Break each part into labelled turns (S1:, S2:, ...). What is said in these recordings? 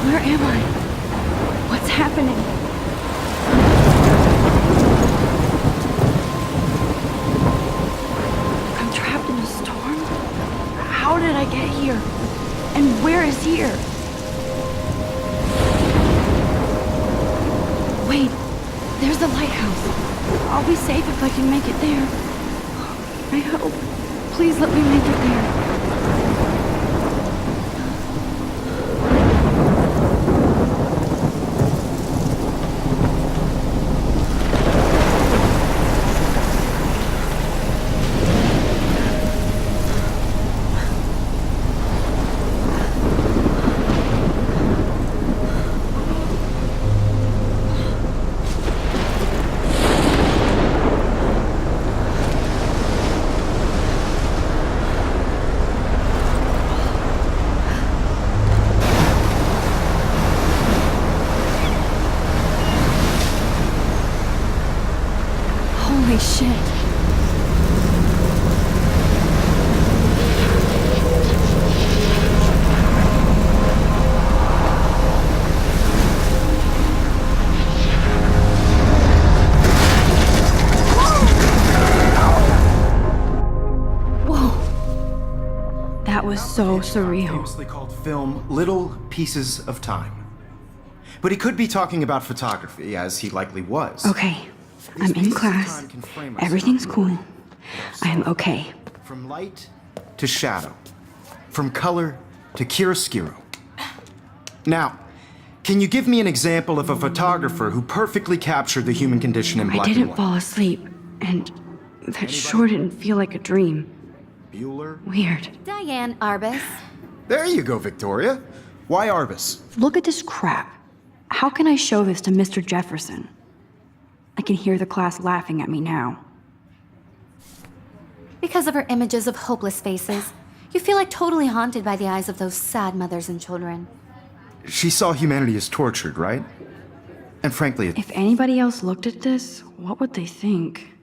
S1: Where am I? What's happening? I'm trapped in a storm? How did I get here? And where is here? Wait, there's the lighthouse. I'll be safe if I can make it there. I hope. Please let me make it there. Holy shit. Whoa. That was so surreal.
S2: Famously called film Little Pieces of Time. But he could be talking about photography, as he likely was.
S1: Okay. I'm in class. Everything's cool. I am okay.
S2: From light to shadow. From color to chiaroscuro. Now, can you give me an example of a photographer who perfectly captured the human condition in black and
S1: I didn't
S2: white?
S1: fall asleep, and that sure didn't feel like a dream.
S2: Bueller?
S1: Weird.
S3: Diane Arbus.
S2: There you go, Victoria. Why Arbus?
S1: Look at this crap. How can I show this to Mr. Jefferson? I can hear the class laughing at me now.
S3: Because of her images of hopeless faces, you feel like totally haunted by the eyes of those sad mothers and children.
S2: She saw humanity as tortured, right? And frankly,
S1: If anybody else looked at this, what would they think?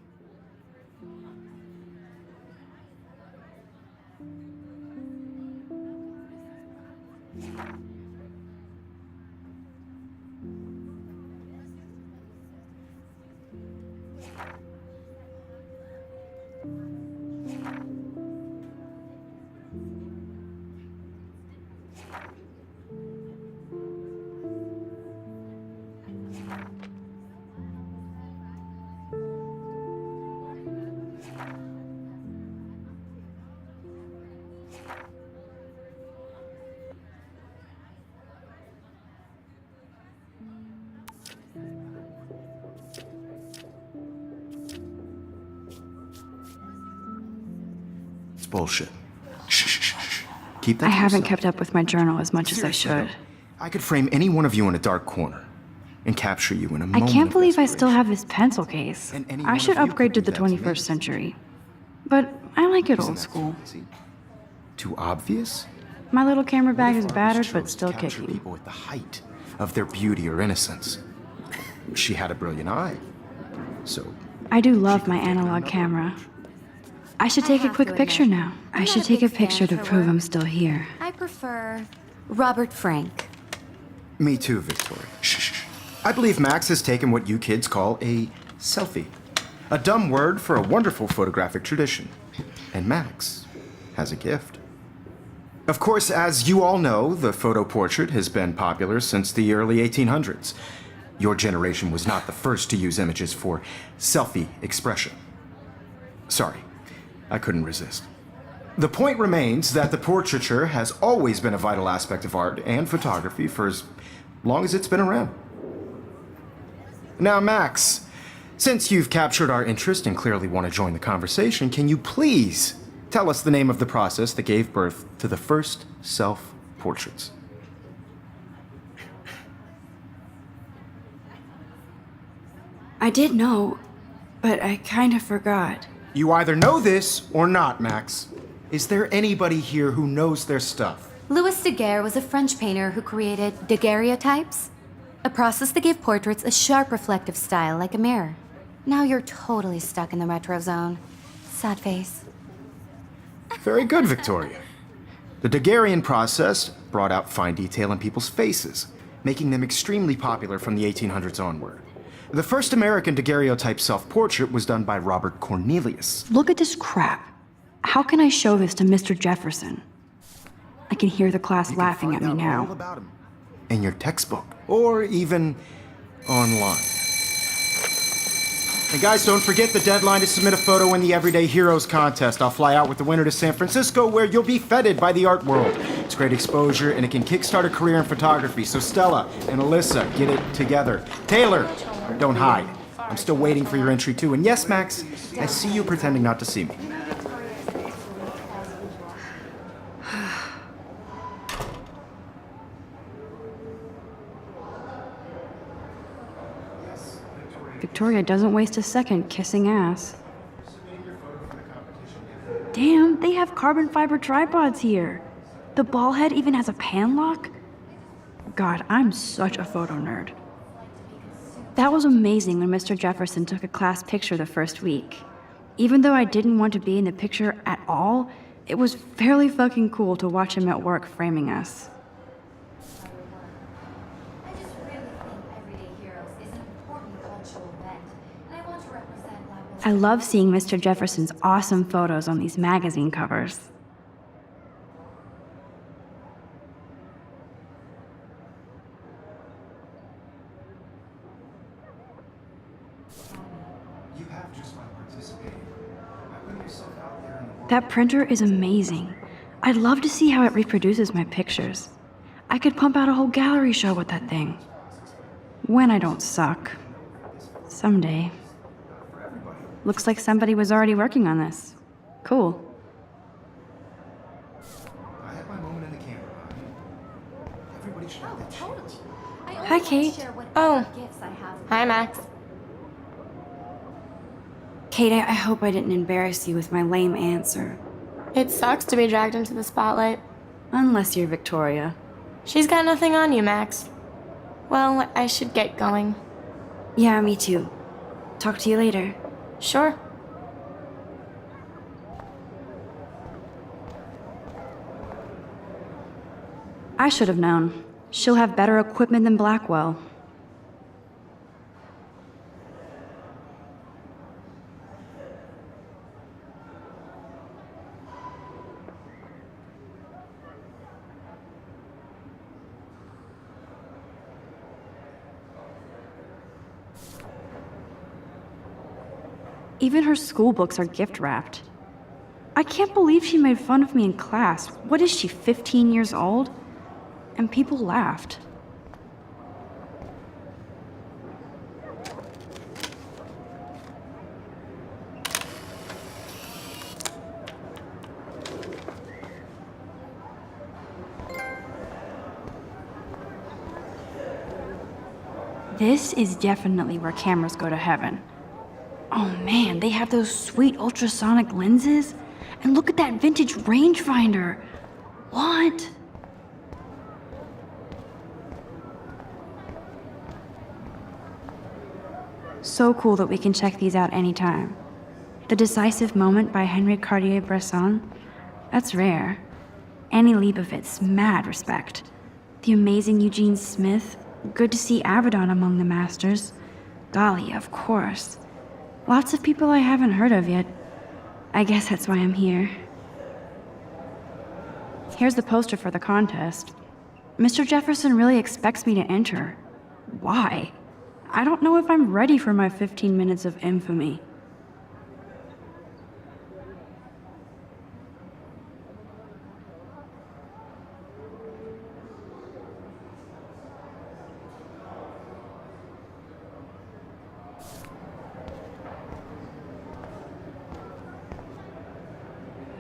S2: it's bullshit. Shh. Keep that
S1: I
S2: to
S1: haven't
S2: yourself.
S1: kept up with my journal as much as I should.
S2: I could frame any one of you in a dark corner and capture you in a
S1: I
S2: moment
S1: can't
S2: of
S1: believe I still
S2: desperation.
S1: have this pencil case.
S2: And any
S1: I
S2: one
S1: should
S2: of you
S1: upgrade to
S2: could
S1: the
S2: do that to me.
S1: 21st century. But I like it
S2: Isn't
S1: old
S2: that
S1: school.
S2: crazy? Too obvious?
S1: My little camera bag
S2: What
S1: is
S2: if Arbus
S1: battered
S2: chose
S1: but
S2: to
S1: still
S2: capture
S1: kicking.
S2: people at the height of their beauty or innocence. She had a brilliant eye. So
S1: I do love my analog camera. I should take a
S3: have
S1: quick
S3: to
S1: picture
S3: admit,
S1: now. I
S3: I'm
S1: should
S3: not a
S1: take a
S3: big fan
S1: picture
S3: of
S1: to
S3: her
S1: prove
S3: work.
S1: I'm still here.
S3: I prefer Robert Frank.
S2: me too, Victoria. Shh. I believe Max has taken what you kids call a selfie. A dumb word for a wonderful photographic tradition. And Max has a gift. Of course, as you all know, the photo portrait has been popular since the early 1800s. Your generation was not the first to use images for selfie expression. Sorry, I couldn't resist. The point remains that the portraiture has always been a vital aspect of art and photography for as long as it's been around. Now, Max, since you've captured our interest and clearly want to join the conversation, can you please tell us the name of the process that gave birth to the first self-portraits?
S1: I did know, but I kind of forgot.
S2: You either know this or not, Max. Is there anybody here who knows their stuff?
S3: Louis Daguerre was a French painter who created daguerreotypes, a process that gave portraits a sharp reflective style like a mirror. Now you're totally stuck in the retro zone. Sad face.
S2: Very good, Victoria. The Daguerrean process brought out fine detail in people's faces, making them extremely popular from the 1800s onward. The first American daguerreotype self-portrait was done by Robert Cornelius.
S1: Look at this crap. How can I show this to Mr. Jefferson? I can hear the class
S2: You can
S1: laughing at
S2: find
S1: me
S2: out all
S1: now.
S2: about him in your textbook, or even online. And guys, don't forget the deadline to submit a photo in the Everyday Heroes contest. I'll fly out with the winner to San Francisco, where you'll be feted by the art world. It's great exposure, and it can kickstart a career in photography. So Stella and Alyssa, get it together. Taylor, don't hide. I'm still waiting for your entry too. And yes, Max, I see you pretending not to see me.
S1: Victoria doesn't waste a second kissing ass. Damn, they have carbon fiber tripods here. The ball head even has a pan lock. God, I'm such a photo nerd. That was amazing when Mr. Jefferson took a class picture the first week. Even though I didn't want to be in the picture at all, it was fairly fucking cool to watch him at work framing us.
S3: I just really think Everyday Heroes is an important cultural event, and I want to represent Black
S1: I love seeing Mr. Jefferson's awesome photos on these magazine covers.
S2: You have just by participating. By putting yourself out there in the world.
S1: That printer is amazing. I'd love to see how it reproduces my pictures. I could pump out a whole gallery show with that thing. When I don't suck. Someday. Looks like somebody was already working on this. Cool.
S2: I had my moment in the camera. Everybody should have that chance.
S3: Totally. I only
S1: Hi,
S3: want to
S1: Kate.
S3: share whatever
S4: Oh.
S3: gifts I have.
S4: Hi, Max.
S1: Kate, I hope I didn't embarrass you with my lame answer.
S4: It sucks to be dragged into the spotlight.
S1: Unless you're Victoria.
S4: She's got nothing on you, Max. Well, I should get going.
S1: Yeah, me too. Talk to you later.
S4: Sure.
S1: I should have known. She'll have better equipment than Blackwell. Even her school books are gift wrapped. I can't believe she made fun of me in class. What is she, 15 years old? And people laughed. This is definitely where cameras go to heaven. Oh man, they have those sweet ultrasonic lenses. And look at that vintage rangefinder. What? So cool that we can check these out anytime. The Decisive Moment by Henry Cartier-Bresson? That's rare. Annie Leibovitz, mad respect. The amazing Eugene Smith, good to see Avedon among the masters. Golly, of course. Lots of people I haven't heard of yet. I guess that's why I'm here. Here's the poster for the contest. Mr. Jefferson really expects me to enter. Why? I don't know if I'm ready for my 15 minutes of infamy.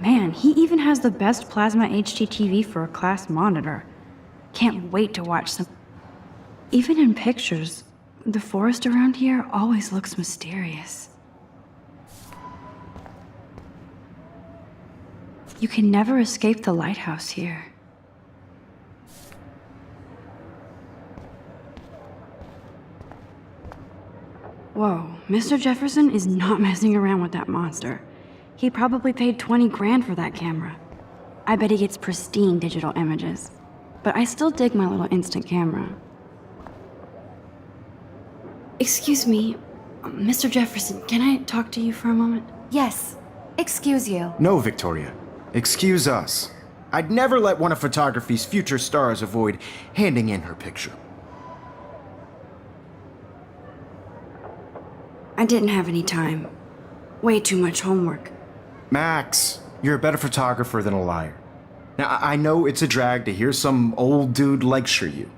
S1: Man, he even has the best plasma HDTV for a class monitor. Can't wait to watch some. Even in pictures, the forest around here always looks mysterious. You can never escape the lighthouse here. Whoa, Mr. Jefferson is not messing around with that monster. He probably paid 20 grand for that camera. I bet he gets pristine digital images. but I still dig my little instant camera. Excuse me, Mr. Jefferson, can I talk to you for a moment?
S3: Yes. Excuse you.
S2: No, Victoria. Excuse us. I'd never let one of photography's future stars avoid handing in her picture.
S1: I didn't have any time. Way too much homework.
S2: Max, you're a better photographer than a liar. Now, I know it's a drag to hear some old dude lecture you,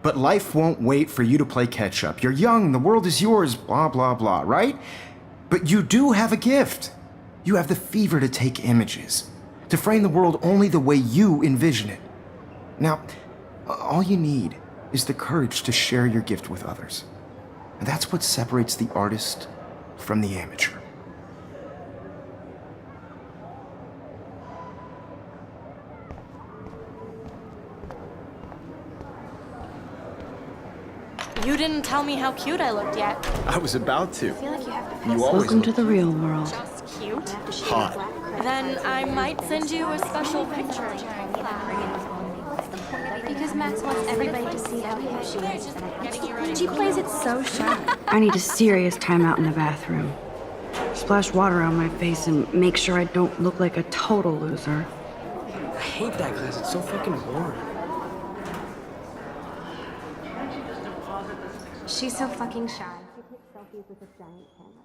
S2: but life won't wait for you to play catch up. You're young, the world is yours, blah, blah, blah, right? But you do have a gift. You have the fever to take images, to frame the world only the way you envision it. Now, all you need is the courage to share your gift with others. And that's what separates the artist from the amateur.
S4: You didn't tell me how cute I looked yet.
S2: I was about to.
S4: I feel like you have to
S2: You always
S1: Welcome to the real world.
S4: just cute.
S2: hot.
S4: Then I might send you a special picture.
S5: Because Max wants everybody to see how hip she is. She plays it so sharp.
S1: I need a serious timeout in the bathroom. Splash water on my face and make sure I don't look like a total loser.
S6: I hate that class. It's so fucking boring.
S5: She's so fucking shy. She takes selfies with a giant camera.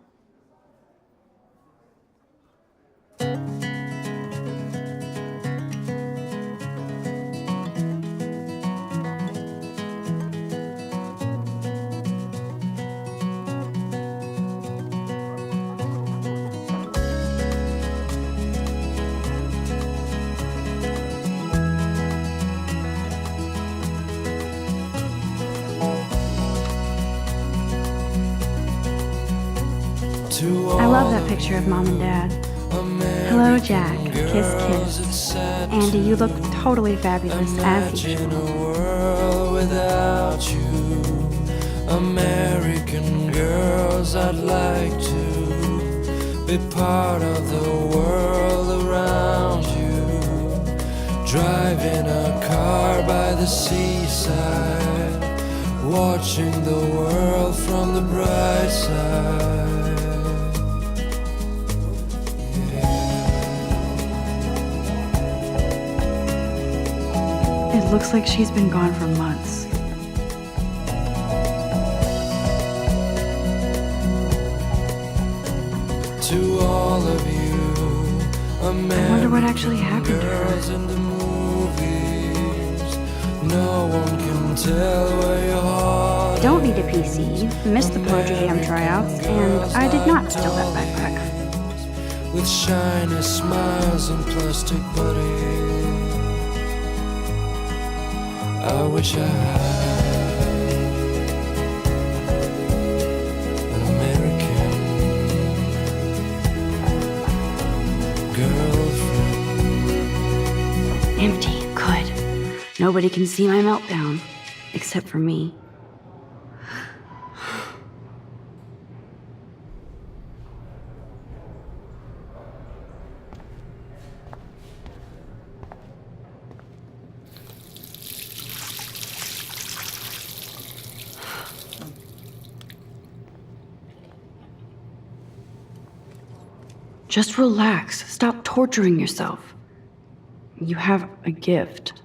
S1: I love that picture of Mom and Dad. Hello, Jack. Kiss, kiss. Andy, you look totally fabulous as usual.
S7: World without you, American girls, I'd like to be part of the world around you. Driving a car by the seaside, watching the world from the bright side.
S1: It looks like she's been gone for months.
S7: To all of you,
S1: I wonder what actually happened to her.
S7: girls in the movies, no one can tell where your heart
S1: Don't need a PC. Missed the Poetry Jam tryouts, and I did not steal that backpack.
S7: with shiny smiles and plastic buddies. I wish I had an American girlfriend.
S1: Empty. Good. Nobody can see my meltdown, except for me. Just relax. Stop torturing yourself. You have a gift.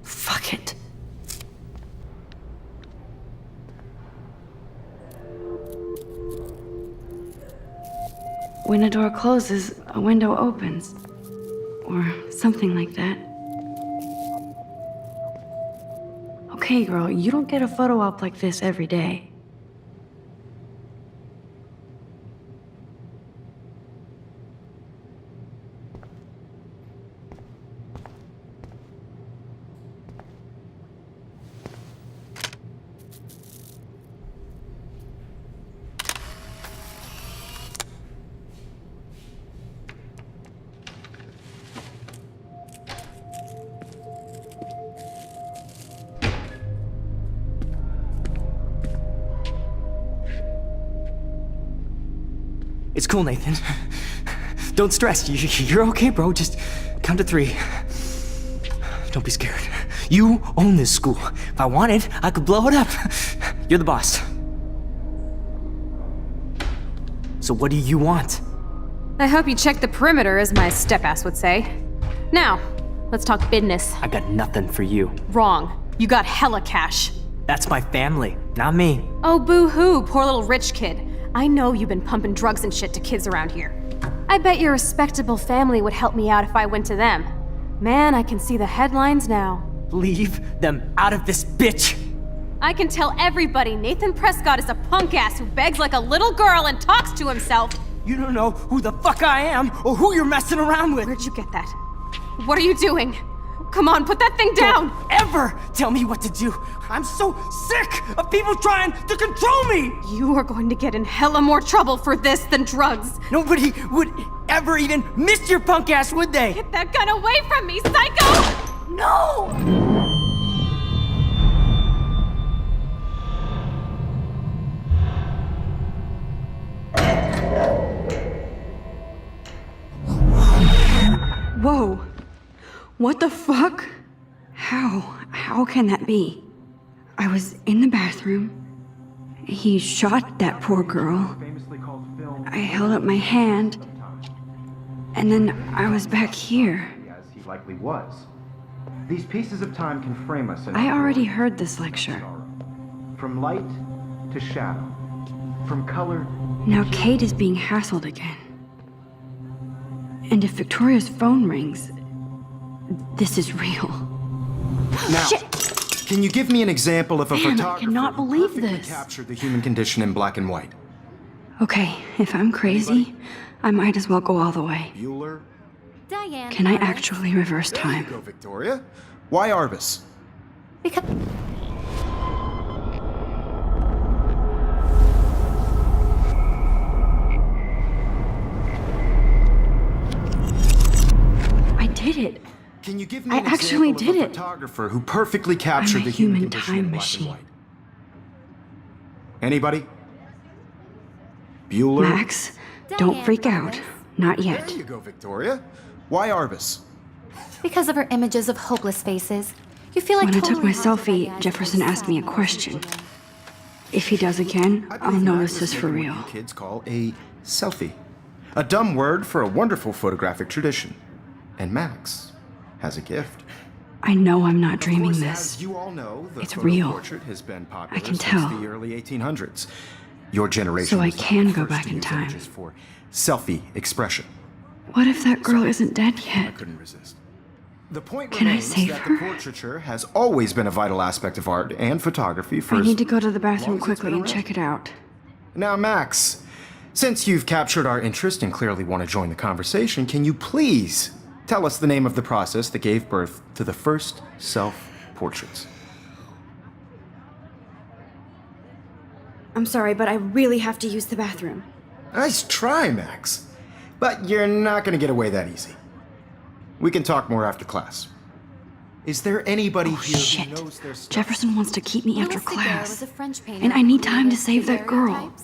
S1: Fuck it. When a door closes, a window opens. Or something like that. Okay, girl, you don't get a photo op like this every day.
S6: It's cool, Nathan. Don't stress. You're okay, bro. Just Count to 3. Don't be scared. You own this school. If I wanted, I could blow it up. You're the boss. So what do you want?
S8: I hope you checked the perimeter, as my step-ass would say. Now, let's talk business.
S6: I got nothing for you.
S8: Wrong. You got hella cash.
S6: That's my family, not me.
S8: Oh, boo-hoo, poor little rich kid. I know you've been pumping drugs and shit to kids around here. I bet your respectable family would help me out if I went to them. Man, I can see the headlines now.
S6: Leave them out of this bitch!
S8: I can tell everybody Nathan Prescott is a punk ass who begs like a little girl and talks to himself.
S6: You don't know who the fuck I am or who you're messing around with.
S8: Where'd you get that? What are you doing? Come on, put that thing down!
S6: Don't ever tell me what to do. I'm so sick of people trying to control me!
S8: You are going to get in hella more trouble for this than drugs.
S6: Nobody would ever even miss your punk ass, would they?
S8: Get that gun away from me, psycho! No!
S1: Whoa. What the fuck? How can that be? I was in the bathroom. He shot that poor girl. I held up my hand. And then I was back here.
S2: As he likely was. These pieces of time can frame us in
S1: I already heard this lecture.
S2: From light to shadow. From color.
S1: Now Kate is being hassled again. And if Victoria's phone rings, this is real.
S2: Now,
S1: Shit!
S2: can you give me an example of a
S1: Man, I
S2: photographer
S1: cannot
S2: who
S1: believe
S2: perfectly
S1: this.
S2: captured the human condition in black and white?
S1: Okay, if I'm crazy, I might as well go all the way.
S2: Bueller?
S3: Diane.
S1: Can I
S3: Arbus.
S1: actually reverse
S2: There
S1: time?
S2: you go, Victoria. Why Arbus?
S3: Because
S1: I did it.
S2: Can you give me
S1: I
S2: an
S1: actually
S2: example
S1: did
S2: of a
S1: it.
S2: photographer who perfectly captured
S1: I'm a
S2: the human
S1: human
S2: condition
S1: time
S2: in black
S1: machine.
S2: and white? Anybody? Bueller?
S1: Max, don't
S3: Diane
S1: freak out.
S3: Arbus.
S1: Not
S2: There
S1: yet.
S2: you go, Victoria. Why Arbus?
S3: Because of her images of hopeless faces. You feel like
S1: When I took
S3: totally
S1: my
S3: haunted by the
S1: selfie,
S3: idea
S1: Jefferson
S3: of
S1: asked me a
S3: sad
S1: question.
S3: children.
S1: If he does again,
S2: I
S1: I'll
S2: believe
S1: know
S2: Max
S1: this
S2: has
S1: is for
S2: taken
S1: real.
S2: what you kids call a selfie. A dumb word for a wonderful photographic tradition. And Max has a gift.
S1: I know I'm not
S2: Of
S1: dreaming
S2: course,
S1: this.
S2: As you all know, the
S1: It's
S2: photo
S1: real.
S2: portrait has been popular
S1: I can
S2: since
S1: tell.
S2: the early 1800s. Your generation
S1: So I
S2: was the
S1: can go
S2: first
S1: back
S2: to
S1: in
S2: use
S1: time.
S2: images for selfie expression.
S1: What if that girl isn't dead
S2: I
S1: yet?
S2: couldn't resist. The point
S1: Can I
S2: remains
S1: save
S2: that
S1: her?
S2: the portraiture has always been a vital aspect of art and photography for
S1: I
S2: as
S1: need to go to the
S2: long
S1: bathroom
S2: as it's
S1: quickly
S2: been
S1: and
S2: around.
S1: check it out.
S2: Now, Max, since you've captured our interest and clearly want to join the conversation, can you please tell us the name of the process that gave birth to the first self-portraits?
S1: I'm sorry, but I really have to use the bathroom.
S2: Nice try, Max. But you're not going to get away that easy. We can talk more after class. Is there anybody here
S1: Shit.
S2: who knows their stuff?
S1: Jefferson wants to keep me after
S3: Louis Daguerre was
S1: class.
S3: a French painter
S1: And I
S3: who
S1: need time to
S3: created
S1: save that girl.
S3: daguerreotypes,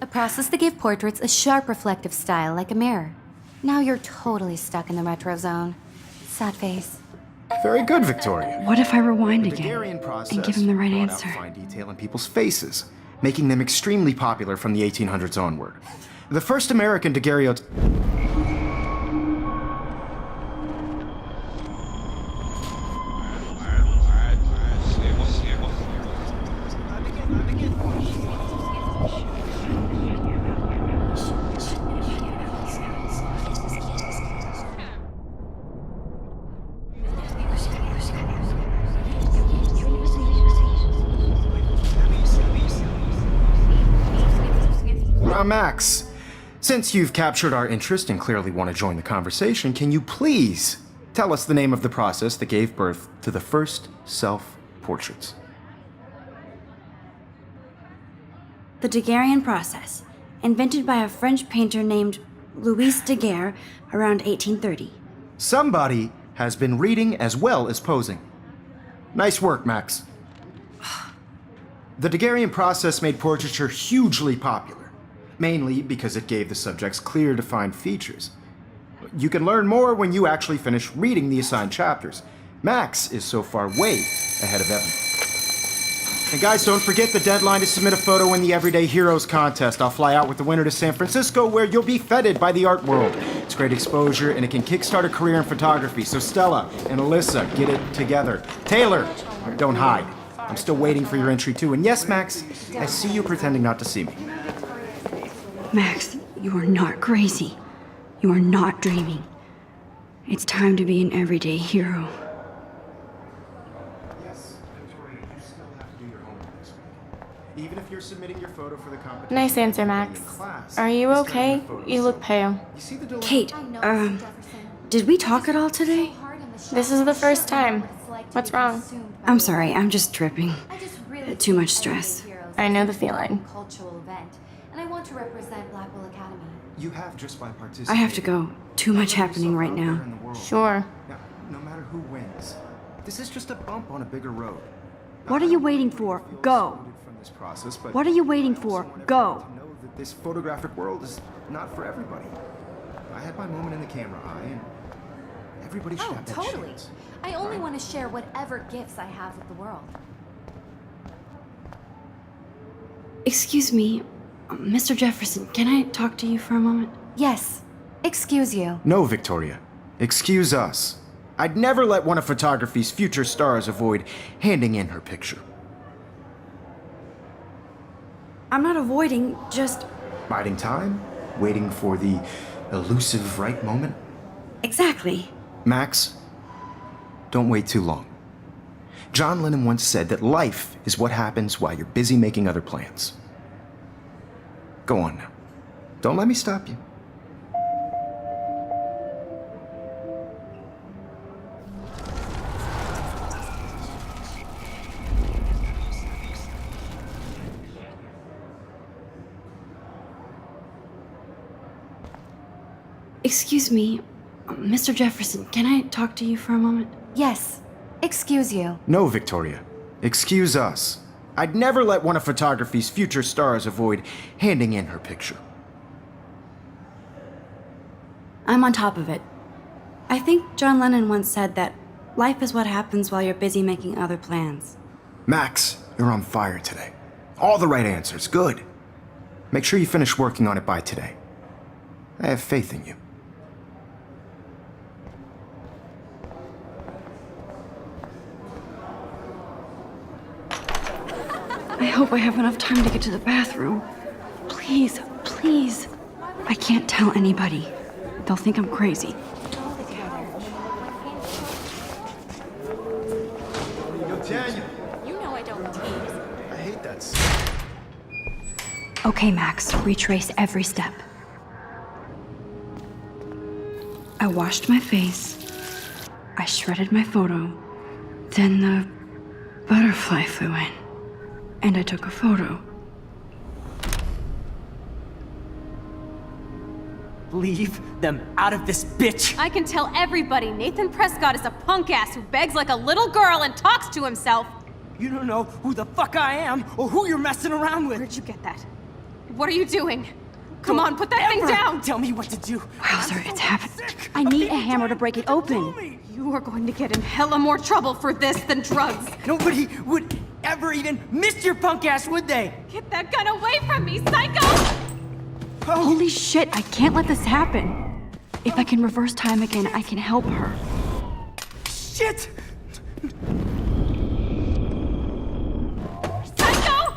S3: a process that gave portraits a sharp reflective style like a mirror. Now you're totally stuck in the retro zone. Sad face.
S2: Very good, Victoria.
S1: What if I rewind
S2: The
S1: again
S2: Daguerrean process
S1: and give him the right
S2: brought
S1: answer?
S2: out fine detail in people's faces, making them extremely popular from the 1800s onward. The first American daguerreotype. Max, since you've captured our interest and clearly want to join the conversation, can you please tell us the name of the process that gave birth to the first self-portraits?
S1: The Daguerrean process, invented by a French painter named Louis Daguerre around 1830.
S2: Somebody has been reading as well as posing. Nice work, Max. The Daguerrean process made portraiture hugely popular, mainly because it gave the subjects clear, defined features. You can learn more when you actually finish reading the assigned chapters. Max is so far way ahead of everyone. And guys, don't forget the deadline to submit a photo in the Everyday Heroes contest. I'll fly out with the winner to San Francisco, where you'll be feted by the art world. It's great exposure, and it can kickstart a career in photography. So Stella and Alyssa, get it together. Taylor, don't hide. I'm still waiting for your entry too. And yes, Max, I see you pretending not to see me.
S1: Max, you are not crazy. You are not dreaming. It's time to be an everyday hero.
S2: Yes, Victoria, you still have to do your homework this week. Even if you're submitting your photo for the competition.
S4: Nice answer, Max. Are you okay? You look pale.
S2: You see the delay?
S1: Kate, did we talk at all today?
S4: This is the first time. What's wrong?
S1: I'm sorry, I'm just tripping. Too much stress.
S4: I know the feeling.
S3: Cultural event, and I want to represent Blackwell Academy.
S2: You have just by participating.
S1: I have to go. Too much happening right now.
S4: Sure.
S2: Now, no matter who wins, this is just a bump on a bigger road.
S1: What are you waiting for? Go.
S2: From this process, but
S1: What are you waiting for? Go.
S2: to know that this photographic world is not for everybody. I had my moment in the camera eye, and everybody should
S3: Oh,
S2: have that
S3: totally.
S2: chance.
S3: I only want to share whatever gifts I have with the world.
S1: Excuse me, Mr. Jefferson, can I talk to you for a moment?
S3: Yes. Excuse you.
S2: No, Victoria. Excuse us. I'd never let one of photography's future stars avoid handing in her picture.
S1: I'm not avoiding, just...
S2: Biding time? Waiting for the elusive right moment?
S1: Exactly.
S2: Max, don't wait too long. John Lennon once said that life is what happens while you're busy making other plans. Go on now. Don't let me stop you.
S1: Excuse me, Mr. Jefferson, can I talk to you for a moment?
S3: Yes. Excuse you.
S2: No, Victoria. Excuse us. I'd never let one of photography's future stars avoid handing in her picture.
S1: I'm on top of it. I think John Lennon once said that life is what happens while you're busy making other plans.
S2: Max, you're on fire today. All the right answers. Good. Make sure you finish working on it by today. I have faith in you.
S1: I hope I have enough time to get to the bathroom. Please, please. I can't tell anybody. They'll think I'm crazy.
S2: Daniel,
S4: You know I don't tease.
S2: I hate that.
S1: Okay, Max, retrace every step. I washed my face. I shredded my photo. Then the butterfly flew in. And I took a photo.
S6: Leave them out of this bitch!
S8: I can tell everybody Nathan Prescott is a punk ass who begs like a little girl and talks to himself.
S6: You don't know who the fuck I am or who you're messing around with.
S8: Where'd you get that? What are you doing? Come on, put that thing
S6: Ever
S8: down!
S6: Tell me what to do.
S1: Wowzer, it's happening. I need a hammer to break it open.
S8: You are going to get in hella more trouble for this than drugs.
S6: Nobody would ever even miss your punk ass, would they?
S8: Get that gun away from me, psycho!
S1: Holy shit, I can't let this happen. If I can reverse time again, I can help her.
S6: Shit!
S8: Psycho!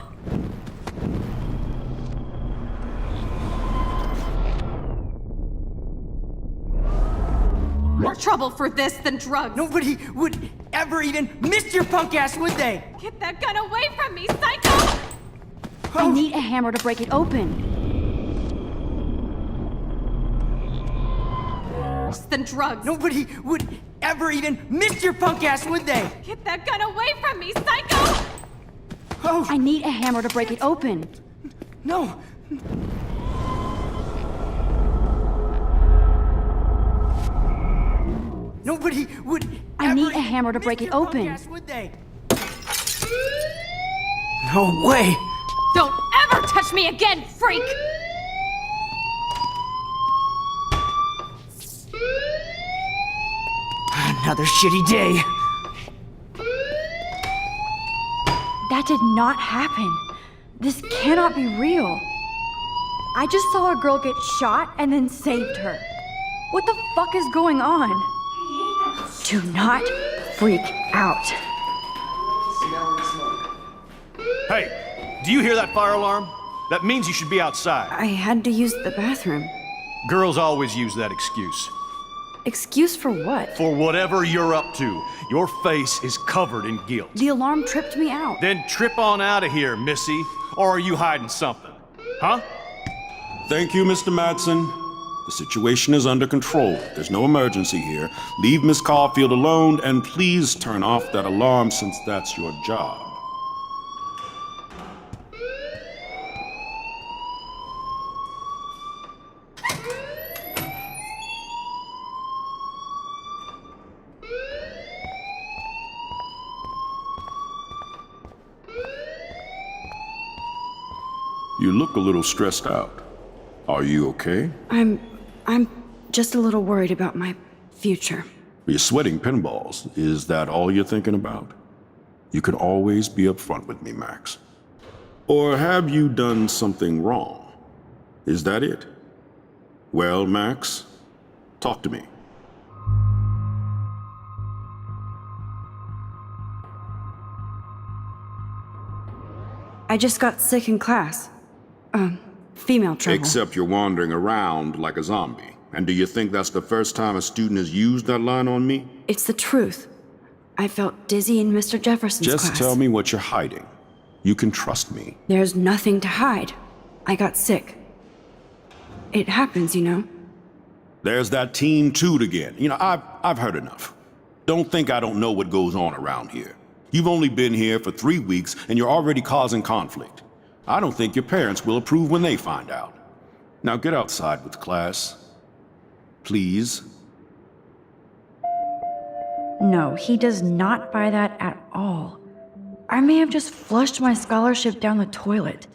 S8: More trouble for this than drugs.
S6: Nobody would ever even miss your punk ass, would they?
S8: Get that gun away from me, psycho!
S1: I need a hammer to break it open.
S8: Than drugs.
S6: Nobody would ever even miss your punk ass, would they?
S8: Get that gun away from me, psycho!
S1: I need a hammer to break it open.
S6: No. Nobody would
S1: I
S6: ever
S1: need a
S6: even
S1: hammer to
S6: miss
S1: break it
S6: your punk
S1: open.
S6: ass, would they? No way!
S8: Don't ever touch me again, freak!
S6: Another shitty day.
S1: That did not happen. This cannot be real. I just saw a girl get shot and then saved her. What the fuck is going on? Do not freak out.
S9: Hey, do you hear that fire alarm? That means you should be outside.
S1: I had to use the bathroom.
S9: Girls always use that excuse.
S1: Excuse for what?
S9: For whatever you're up to, your face is covered in guilt.
S1: The alarm tripped me out.
S9: Then trip on out of here, Missy. Or are you hiding something? Huh?
S10: Thank you, Mr. Madsen. The situation is under control. There's no emergency here. Leave Miss Caulfield alone, and please turn off that alarm since that's your job. You look a little stressed out. Are you okay?
S1: I'm just a little worried about my future.
S10: You're sweating pinballs. Is that all you're thinking about? You can always be upfront with me, Max. Or have you done something wrong? Is that it? Well, Max, talk to me.
S1: I just got sick in class. Female trouble.
S10: Except you're wandering around like a zombie. And do you think that's the first time a student has used that line on me?
S1: It's the truth. I felt dizzy in Mr. Jefferson's class.
S10: Just tell me what you're hiding. You can trust me.
S1: There's nothing to hide. I got sick. It happens, you know.
S10: There's that Team Toot again. You know, I've heard enough. Don't think I don't know what goes on around here. You've only been here for 3 weeks and you're already causing conflict. I don't think your parents will approve when they find out. Now get outside with class. Please.
S1: No, he does not buy that at all. I may have just flushed my scholarship down the toilet.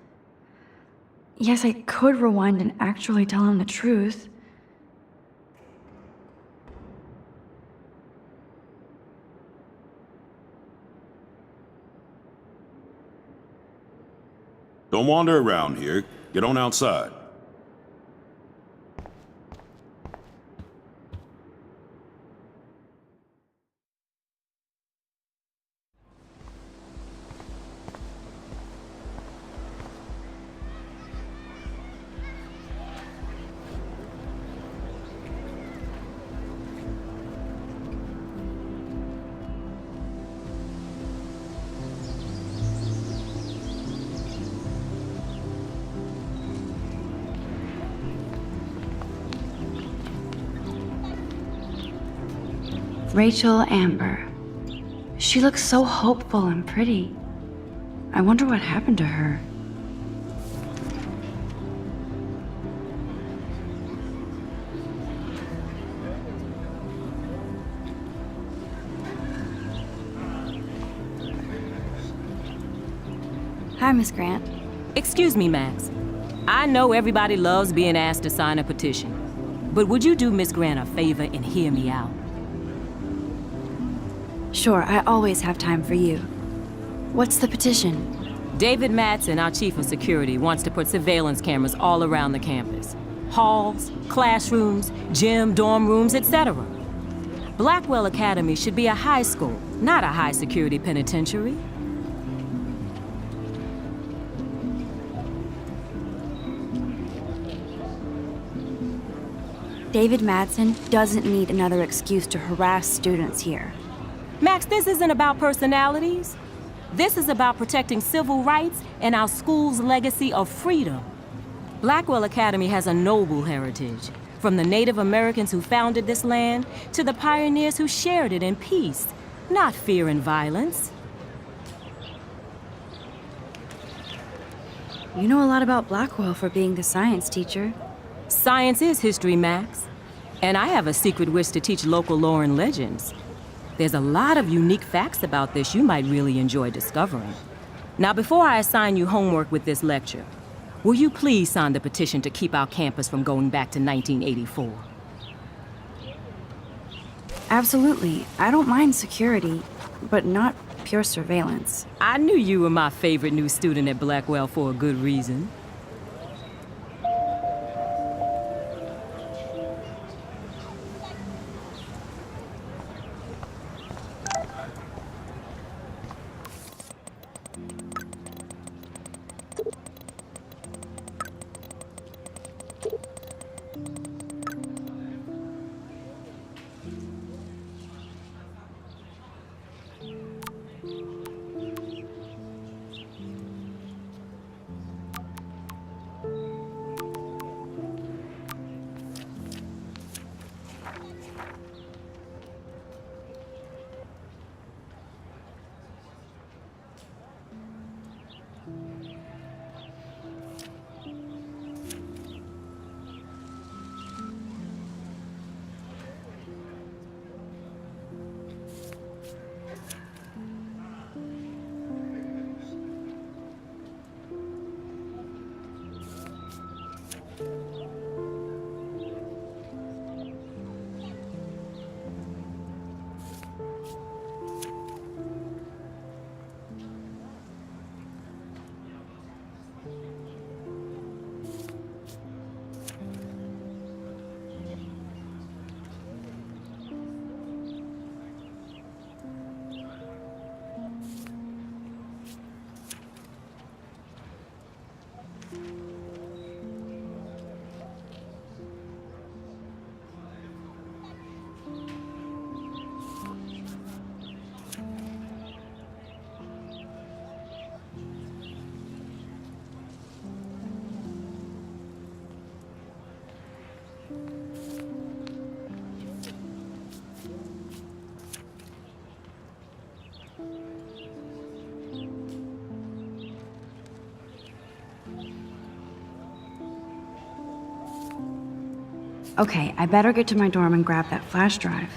S1: Yes, I could rewind and actually tell him the truth.
S10: Don't wander around here. Get on outside.
S1: Rachel Amber. She looks so hopeful and pretty. I wonder what happened to her. Hi, Miss Grant.
S11: Excuse me, Max. I know everybody loves being asked to sign a petition, but would you do Miss Grant a favor and hear me out?
S1: Sure, I always have time for you. What's the petition?
S11: David Madsen, our chief of security, wants to put surveillance cameras all around the campus. Halls, classrooms, gym, dorm rooms, etc. Blackwell Academy should be a high school, not a high-security penitentiary.
S1: David Madsen doesn't need another excuse to harass students here.
S11: Max, this isn't about personalities. This is about protecting civil rights and our school's legacy of freedom. Blackwell Academy has a noble heritage, from the Native Americans who founded this land to the pioneers who shared it in peace, not fear and violence.
S1: You know a lot about Blackwell for being the science teacher.
S11: Science is history, Max. And I have a secret wish to teach local lore and legends. There's a lot of unique facts about this you might really enjoy discovering. Now, before I assign you homework with this lecture, will you please sign the petition to keep our campus from going back to 1984?
S1: Absolutely. I don't mind security, but not pure surveillance.
S11: I knew you were my favorite new student at Blackwell for a good reason.
S1: Okay, I better get to my dorm and grab that flash drive.